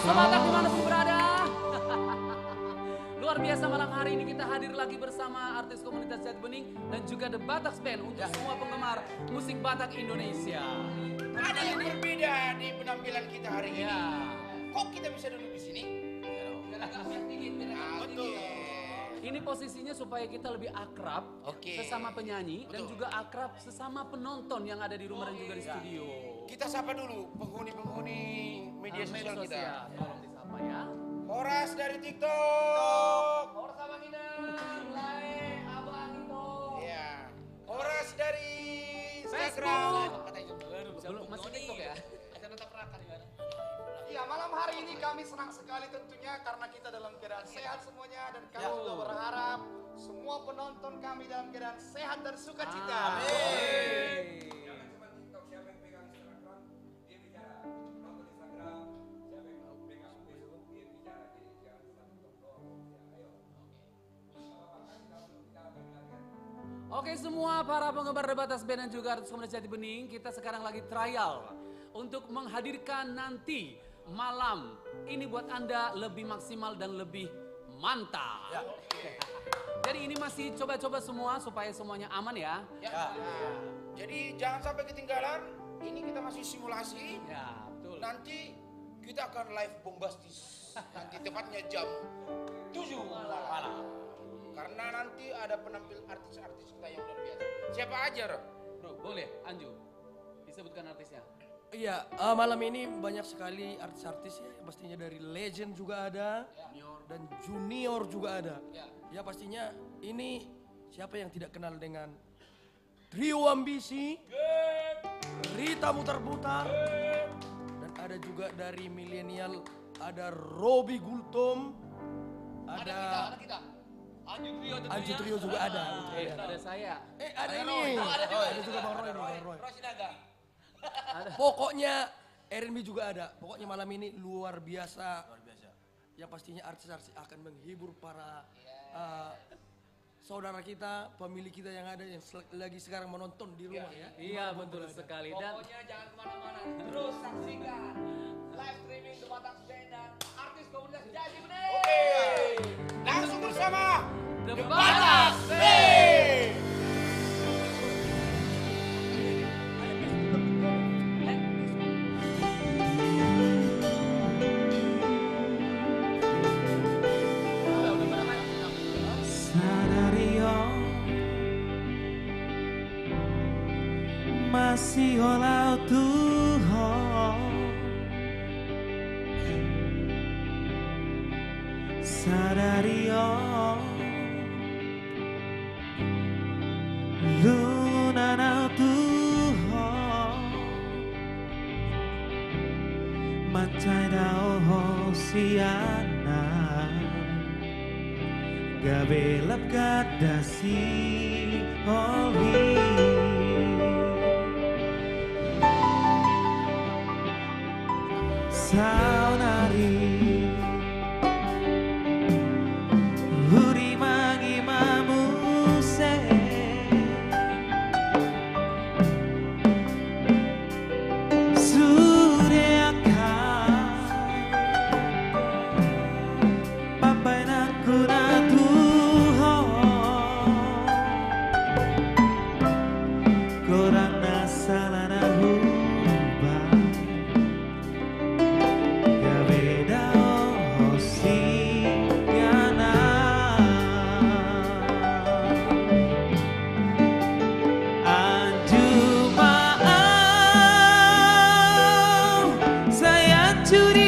Batak dimanapun berada. Luar biasa malam hari ini kita hadir lagi bersama artis komunitas Jati Bening dan juga The Bataks Band untuk semua penggemar musik Batak Indonesia. Ada yang berbeda di penampilan kita hari ini. Ya. Kok kita bisa duduk di sini? Betul. Ini posisinya supaya kita lebih akrab sesama penyanyi dan juga akrab sesama penonton yang ada di rumah dan juga di studio. Kita sapa dulu penghuni-penghuni media sosial kita. Tolong disapa ya. Horas dari TikTok. Horas Abang Inang, Lae, Abang Ito. Iya. Horas dari Facebook. Instagram. Belum masih TikTok ya? Iya, malam hari ini kami senang sekali tentunya karena kita dalam keadaan sehat semuanya dan kami juga berharap semua penonton kami dalam keadaan sehat dan sukacita. Amin. Jangan cuma TikTok, siapa yang pegang Instagram, dia bicara. Nonton Instagram, siapa yang mau pegang Facebook, dia bicara. Jadi jangan cuma TikTok doang. Ya, ayo. Oke semua para penggemar The Bataks Band dan juga artis komunitas Jati Bening, kita sekarang lagi trial untuk menghadirkan nanti malam ini buat Anda lebih maksimal dan lebih mantap. Ya. Jadi ini masih coba-coba semua supaya semuanya aman ya. Ya. Jadi jangan sampai ketinggalan. Ini kita masih simulasi. Ya, betul. Nanti kita akan live bombastis. Nanti tepatnya jam 7 malam. Karena nanti ada penampil artis-artis kita yang luar biasa. Siapa aja, Rob? Bro, boleh Anju disebutkan artisnya. Iya, malam ini banyak sekali artis-artis ya, pastinya dari legend juga ada, dan junior juga ada. Ya pastinya ini siapa yang tidak kenal dengan Trio Ambisi, Rita Mutar-Putar, dan ada juga dari milenial ada Robi Gultom, ada Anju Trio juga ada. Ada saya. Ada ini, ada juga Bang Roy. Pokoknya R&B juga ada. Pokoknya malam ini luar biasa. Yang pastinya artis-artis akan menghibur para saudara kita, pemilik kita yang ada yang lagi sekarang menonton di rumah ya. Iya betul sekali dan Pokoknya jangan kemana-mana, terus saksikan live streaming The Bataks Band dan artis komunitas Jati Bening. Oke. Langsung bersama The The Bataks Bataks Band. Masih olah Tuhan sadari oh lunana Tuhan mancai dao siana gabelap gadasi olhi saunari huri magi mamuse sureaka papai naku na Tuhan korang nasalah na hubah Curi